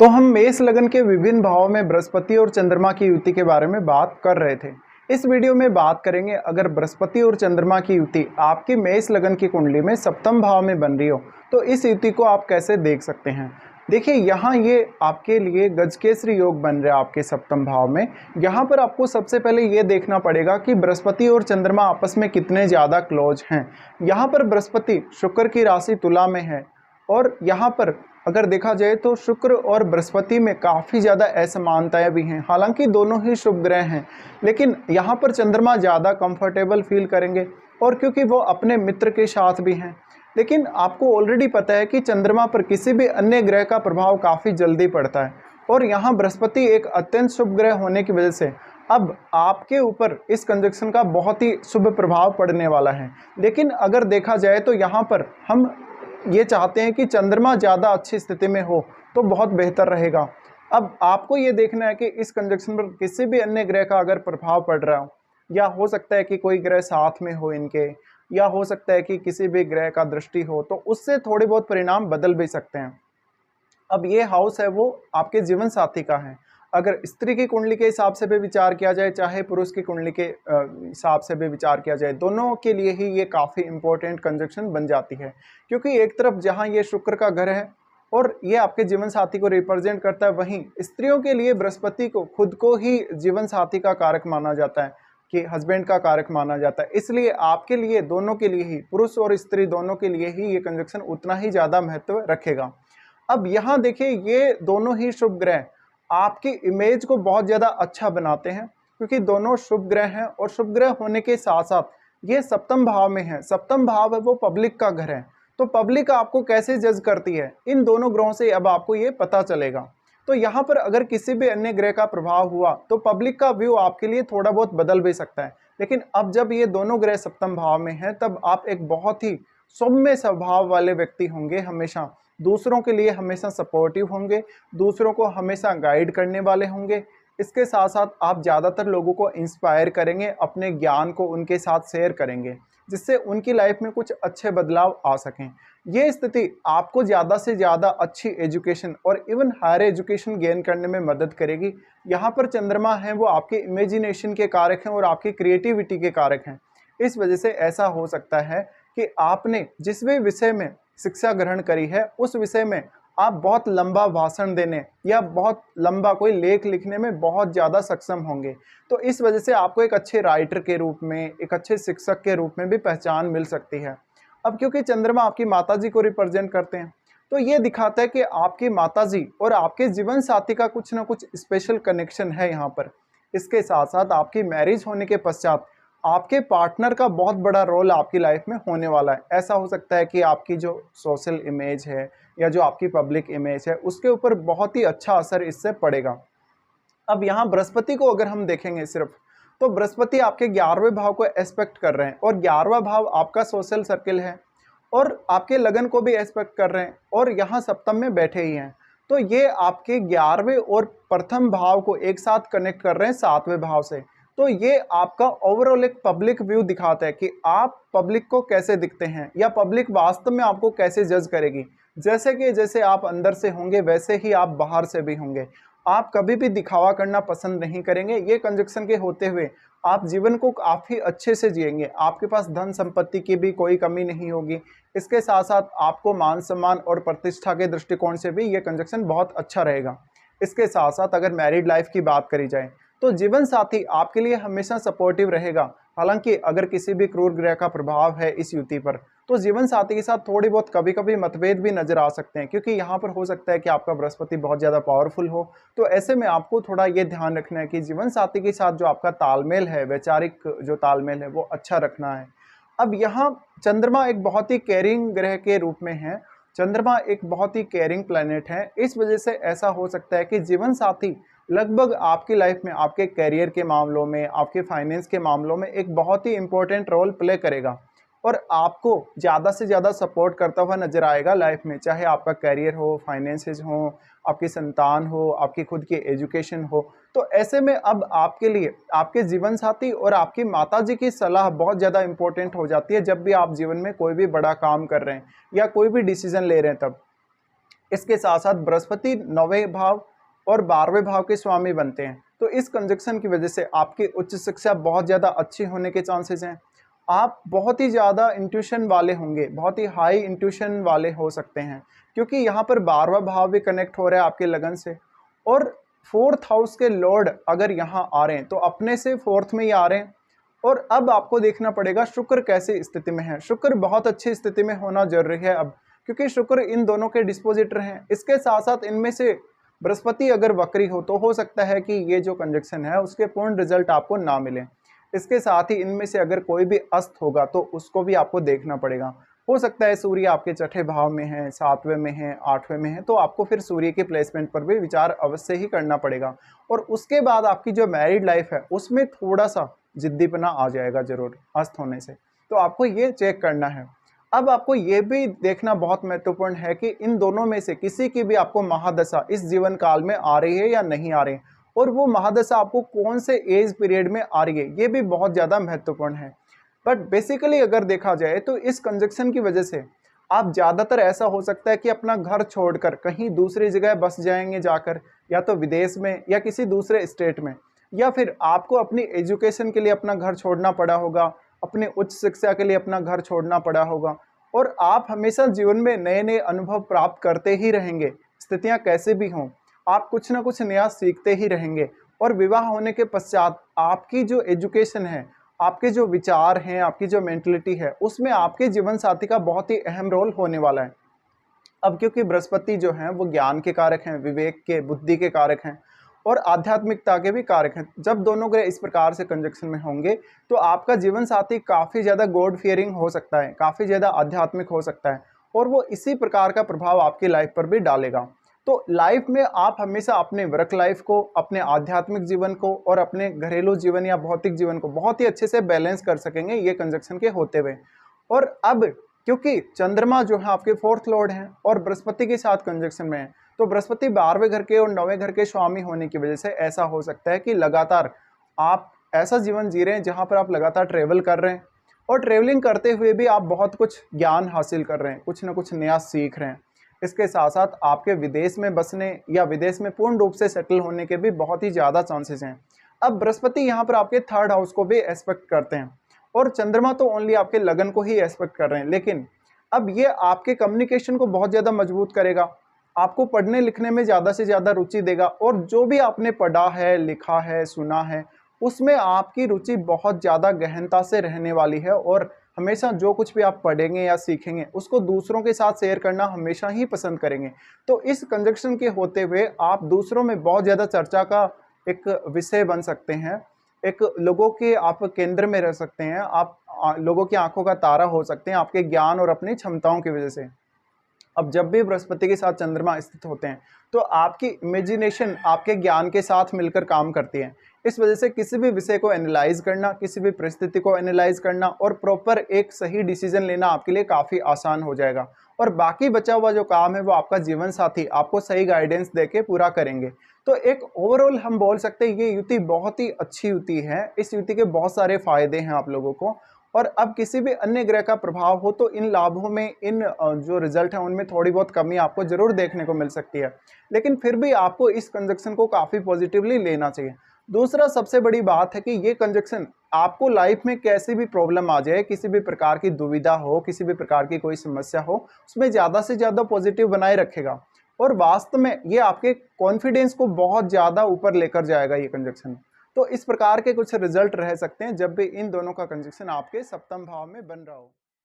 तो हम मेष लगन के विभिन्न भावों में बृहस्पति और चंद्रमा की युति के बारे में बात कर रहे थे। इस वीडियो में बात करेंगे अगर बृहस्पति और चंद्रमा की युति आपकी मेष लगन की कुंडली में सप्तम भाव में बन रही हो तो इस युति को आप कैसे देख सकते हैं। देखिए यहाँ ये आपके लिए गजकेसरी योग बन रहा है आपके सप्तम भाव में। यहाँ पर आपको सबसे पहले ये देखना पड़ेगा कि बृहस्पति और चंद्रमा आपस में कितने ज़्यादा क्लोज हैं। यहाँ पर बृहस्पति शुक्र की राशि तुला में है और यहाँ पर अगर देखा जाए तो शुक्र और बृहस्पति में काफ़ी ज़्यादा असमानताएं भी हैं। हालांकि दोनों ही शुभ ग्रह हैं, लेकिन यहाँ पर चंद्रमा ज़्यादा कंफर्टेबल फील करेंगे और क्योंकि वो अपने मित्र के साथ भी हैं। लेकिन आपको ऑलरेडी पता है कि चंद्रमा पर किसी भी अन्य ग्रह का प्रभाव काफ़ी जल्दी पड़ता है और यहाँ बृहस्पति एक अत्यंत शुभ ग्रह होने की वजह से अब आपके ऊपर इस कंजक्शन का बहुत ही शुभ प्रभाव पड़ने वाला है। लेकिन अगर देखा जाए तो यहाँ पर हम ये चाहते हैं कि चंद्रमा ज़्यादा अच्छी स्थिति में हो तो बहुत बेहतर रहेगा। अब आपको ये देखना है कि इस कंजक्शन पर किसी भी अन्य ग्रह का अगर प्रभाव पड़ रहा हो, या हो सकता है कि कोई ग्रह साथ में हो इनके, या हो सकता है कि किसी भी ग्रह का दृष्टि हो, तो उससे थोड़े बहुत परिणाम बदल भी सकते हैं। अब ये हाउस है वो आपके जीवन साथी का है। अगर स्त्री की कुंडली के हिसाब से भी विचार किया जाए, चाहे पुरुष की कुंडली के हिसाब से भी विचार किया जाए, दोनों के लिए ही ये काफ़ी इंपॉर्टेंट कंजक्शन बन जाती है। क्योंकि एक तरफ जहाँ ये शुक्र का घर है और ये आपके जीवन साथी को रिप्रेजेंट करता है, वहीं स्त्रियों के लिए बृहस्पति को खुद को ही जीवन साथी का कारक माना जाता है, कि हस्बैंड का कारक माना जाता है। इसलिए आपके लिए, दोनों के लिए ही, पुरुष और स्त्री दोनों के लिए ही ये कंजक्शन उतना ही ज़्यादा महत्व रखेगा। अब यहाँ देखिए, ये दोनों ही शुभ ग्रह आपकी इमेज को बहुत ज़्यादा अच्छा बनाते हैं, क्योंकि दोनों शुभ ग्रह हैं और शुभ ग्रह होने के साथ साथ ये सप्तम भाव में है। सप्तम भाव है वो पब्लिक का घर है, तो पब्लिक आपको कैसे जज करती है, इन दोनों ग्रहों से अब आपको ये पता चलेगा। तो यहाँ पर अगर किसी भी अन्य ग्रह का प्रभाव हुआ तो पब्लिक का व्यू आपके लिए थोड़ा बहुत बदल भी सकता है। लेकिन अब जब ये दोनों ग्रह सप्तम भाव में हैं, तब आप एक बहुत ही सौम्य स्वभाव वाले व्यक्ति होंगे। हमेशा दूसरों के लिए हमेशा सपोर्टिव होंगे, दूसरों को हमेशा गाइड करने वाले होंगे। इसके साथ साथ आप ज़्यादातर लोगों को इंस्पायर करेंगे, अपने ज्ञान को उनके साथ शेयर करेंगे, जिससे उनकी लाइफ में कुछ अच्छे बदलाव आ सकें। ये स्थिति आपको ज़्यादा से ज़्यादा अच्छी एजुकेशन और इवन हायर एजुकेशन गेन करने में मदद करेगी। यहाँ पर चंद्रमा है वो आपके इमेजिनेशन के कारक हैं और आपकी क्रिएटिविटी के कारक हैं। इस वजह से ऐसा हो सकता है कि आपने जिस भी विषय में शिक्षा ग्रहण करी है उस विषय में आप बहुत लंबा भाषण देने या बहुत लंबा कोई लेख लिखने में बहुत ज़्यादा सक्षम होंगे। तो इस वजह से आपको एक अच्छे राइटर के रूप में, एक अच्छे शिक्षक के रूप में भी पहचान मिल सकती है। अब क्योंकि चंद्रमा आपकी माताजी को रिप्रेजेंट करते हैं, तो ये दिखाता है कि आपकी माताजी और आपके जीवन साथी का कुछ ना कुछ स्पेशल कनेक्शन है यहाँ पर। इसके साथ साथ आपकी मैरिज होने के पश्चात आपके पार्टनर का बहुत बड़ा रोल आपकी लाइफ में होने वाला है। ऐसा हो सकता है कि आपकी जो सोशल इमेज है या जो आपकी पब्लिक इमेज है उसके ऊपर बहुत ही अच्छा असर इससे पड़ेगा। अब यहाँ बृहस्पति को अगर हम देखेंगे सिर्फ, तो बृहस्पति आपके 11वें भाव को एस्पेक्ट कर रहे हैं और 11वां भाव आपका सोशल सर्किल है और आपके लगन को भी एस्पेक्ट कर रहे हैं और यहाँ सप्तम में बैठे ही हैं। तो ये आपके 11वें और प्रथम भाव को एक साथ कनेक्ट कर रहे हैं 7वें भाव से। तो ये आपका ओवरऑल एक पब्लिक व्यू दिखाता है कि आप पब्लिक को कैसे दिखते हैं या पब्लिक वास्तव में आपको कैसे जज करेगी। जैसे आप अंदर से होंगे वैसे ही आप बाहर से भी होंगे। आप कभी भी दिखावा करना पसंद नहीं करेंगे। ये कंजक्शन के होते हुए आप जीवन को काफ़ी अच्छे से जिएंगे। आपके पास धन संपत्ति की भी कोई कमी नहीं होगी। इसके साथ साथ आपको मान सम्मान और प्रतिष्ठा के दृष्टिकोण से भी ये कंजक्शन बहुत अच्छा रहेगा। इसके साथ साथ अगर मैरिड लाइफ की बात करी जाए तो जीवन साथी आपके लिए हमेशा सपोर्टिव रहेगा। हालांकि अगर किसी भी क्रूर ग्रह का प्रभाव है इस युति पर, तो जीवन साथी के साथ थोड़ी बहुत कभी कभी मतभेद भी नजर आ सकते हैं, क्योंकि यहाँ पर हो सकता है कि आपका बृहस्पति बहुत ज़्यादा पावरफुल हो। तो ऐसे में आपको थोड़ा ये ध्यान रखना है कि जीवन साथी के साथ जो आपका तालमेल है, वैचारिक जो तालमेल है, वो अच्छा रखना है। अब यहाँ चंद्रमा एक बहुत ही केयरिंग ग्रह के रूप में है। चंद्रमा एक बहुत ही केयरिंग प्लैनेट है। इस वजह से ऐसा हो सकता है कि जीवन साथी लगभग आपकी लाइफ में, आपके करियर के मामलों में, आपके फाइनेंस के मामलों में एक बहुत ही इंपॉर्टेंट रोल प्ले करेगा और आपको ज़्यादा से ज़्यादा सपोर्ट करता हुआ नजर आएगा लाइफ में। चाहे आपका करियर हो, फाइनेंसेस हो, आपकी संतान हो, आपकी खुद की एजुकेशन हो। तो ऐसे में अब आपके लिए आपके जीवन साथी और आपकी माताजी की सलाह बहुत ज़्यादा इंपॉर्टेंट हो जाती है जब भी आप जीवन में कोई भी बड़ा काम कर रहे हैं या कोई भी डिसीजन ले रहे हैं तब। इसके साथ साथ बृहस्पति 9वें भाव और 12वें भाव के स्वामी बनते हैं। तो इस कंजक्शन की वजह से आपकी उच्च शिक्षा बहुत ज़्यादा अच्छी होने के चांसेस हैं। आप बहुत ही ज़्यादा इंट्यूशन वाले होंगे, बहुत ही हाई इंट्यूशन वाले हो सकते हैं, क्योंकि यहाँ पर 12वां भाव भी कनेक्ट हो रहा है आपके लगन से। और 4th हाउस के लॉर्ड अगर यहाँ आ रहे हैं तो अपने से 4th में ही आ रहे हैं। और अब आपको देखना पड़ेगा शुक्र कैसी स्थिति में है। शुक्र बहुत अच्छी स्थिति में होना जरूरी है अब, क्योंकि शुक्र इन दोनों के डिस्पोजिटर हैं। इसके साथ साथ इनमें से बृहस्पति अगर वक्री हो तो हो सकता है कि ये जो कंजक्शन है उसके पूर्ण रिजल्ट आपको ना मिले। इसके साथ ही इनमें से अगर कोई भी अस्त होगा तो उसको भी आपको देखना पड़ेगा। हो सकता है सूर्य आपके छठे भाव में है, 7वें में है, 8वें में है, तो आपको फिर सूर्य के प्लेसमेंट पर भी विचार अवश्य ही करना पड़ेगा। और उसके बाद आपकी जो मैरिड लाइफ है उसमें थोड़ा सा जिद्दीपना आ जाएगा जरूर अस्त होने से, तो आपको ये चेक करना है। अब आपको ये भी देखना बहुत महत्वपूर्ण है कि इन दोनों में से किसी की भी आपको महादशा इस जीवन काल में आ रही है या नहीं आ रही है, और वो महादशा आपको कौन से एज पीरियड में आ रही है, ये भी बहुत ज़्यादा महत्वपूर्ण है। बट बेसिकली अगर देखा जाए तो इस कंजक्शन की वजह से आप ज़्यादातर ऐसा हो सकता है कि अपना घर छोड़कर कहीं दूसरी जगह बस जाएंगे जाकर, या तो विदेश में या किसी दूसरे स्टेट में, या फिर आपको अपनी एजुकेशन के लिए अपना घर छोड़ना पड़ा होगा, अपने उच्च शिक्षा के लिए अपना घर छोड़ना पड़ा होगा। और आप हमेशा जीवन में नए नए अनुभव प्राप्त करते ही रहेंगे, स्थितियाँ कैसे भी हों, आप कुछ ना कुछ नया सीखते ही रहेंगे। और विवाह होने के पश्चात आपकी जो एजुकेशन है, आपके जो विचार हैं, आपकी जो मेंटलिटी है, उसमें आपके जीवन साथी का बहुत ही अहम रोल होने वाला है। अब क्योंकि बृहस्पति जो हैं वो ज्ञान के कारक हैं, विवेक के, बुद्धि के कारक हैं और आध्यात्मिकता के भी कारक हैं। जब दोनों ग्रह इस प्रकार से कंजक्शन में होंगे तो आपका जीवन साथी काफ़ी ज़्यादा गॉड फियरिंग हो सकता है, काफ़ी ज़्यादा आध्यात्मिक हो सकता है, और वो इसी प्रकार का प्रभाव आपकी लाइफ पर भी डालेगा। तो लाइफ में आप हमेशा अपने वर्क लाइफ को, अपने आध्यात्मिक जीवन को और अपने घरेलू जीवन या भौतिक जीवन को बहुत ही अच्छे से बैलेंस कर सकेंगे ये कंजक्शन के होते हुए। और अब क्योंकि चंद्रमा जो है आपके 4th लॉर्ड हैं और बृहस्पति के साथ कंजक्शन में है, तो बृहस्पति 12वें घर के और 9वें घर के स्वामी होने की वजह से ऐसा हो सकता है कि लगातार आप ऐसा जीवन जी रहे हैं जहां पर आप लगातार ट्रेवल कर रहे हैं, और ट्रेवलिंग करते हुए भी आप बहुत कुछ ज्ञान हासिल कर रहे हैं, कुछ ना कुछ नया सीख रहे हैं। इसके साथ साथ आपके विदेश में बसने या विदेश में पूर्ण रूप से सेटल होने के भी बहुत ही ज़्यादा चांसेस हैं। अब बृहस्पति यहाँ पर आपके 3rd हाउस को भी एस्पेक्ट करते हैं, और चंद्रमा तो ओनली आपके लगन को ही एस्पेक्ट कर रहे हैं। लेकिन अब ये आपके कम्युनिकेशन को बहुत ज़्यादा मजबूत करेगा, आपको पढ़ने लिखने में ज़्यादा से ज़्यादा रुचि देगा, और जो भी आपने पढ़ा है, लिखा है, सुना है, उसमें आपकी रुचि बहुत ज़्यादा गहनता से रहने वाली है। और हमेशा जो कुछ भी आप पढ़ेंगे या सीखेंगे उसको दूसरों के साथ शेयर करना हमेशा ही पसंद करेंगे। तो इस कंजक्शन के होते हुए आप दूसरों में बहुत ज़्यादा चर्चा का एक विषय बन सकते हैं, एक लोगों के आप केंद्र में रह सकते हैं, आप लोगों की आंखों का तारा हो सकते हैं आपके ज्ञान और अपनी क्षमताओं की वजह से। अब जब भी बृहस्पति के साथ चंद्रमा स्थित होते हैं तो आपकी इमेजिनेशन आपके ज्ञान के साथ मिलकर काम करती है। इस वजह से किसी भी विषय को एनालाइज करना, किसी भी परिस्थिति को एनालाइज करना और प्रॉपर एक सही डिसीजन लेना आपके लिए काफ़ी आसान हो जाएगा। और बाकी बचा हुआ जो काम है वो आपका जीवन साथी आपको सही गाइडेंस देके पूरा करेंगे। तो एक ओवरऑल हम बोल सकते हैं ये युति बहुत ही अच्छी युति है। इस युति के बहुत सारे फायदे हैं आप लोगों को। और अब किसी भी अन्य ग्रह का प्रभाव हो तो इन लाभों में, इन जो रिजल्ट है उनमें थोड़ी बहुत कमी आपको जरूर देखने को मिल सकती है, लेकिन फिर भी आपको इस कंजक्शन को काफ़ी पॉजिटिवली लेना चाहिए। दूसरा सबसे बड़ी बात है कि ये कंजक्शन आपको लाइफ में कैसी भी प्रॉब्लम आ जाए, किसी भी प्रकार की दुविधा हो, किसी भी प्रकार की कोई समस्या हो, उसमें ज़्यादा से ज़्यादा पॉजिटिव बनाए रखेगा। और वास्तव में ये आपके कॉन्फिडेंस को बहुत ज़्यादा ऊपर लेकर जाएगा ये कंजक्शन। तो इस प्रकार के कुछ रिजल्ट रह सकते हैं जब भी इन दोनों का कंजक्शन आपके सप्तम भाव में बन रहा हो।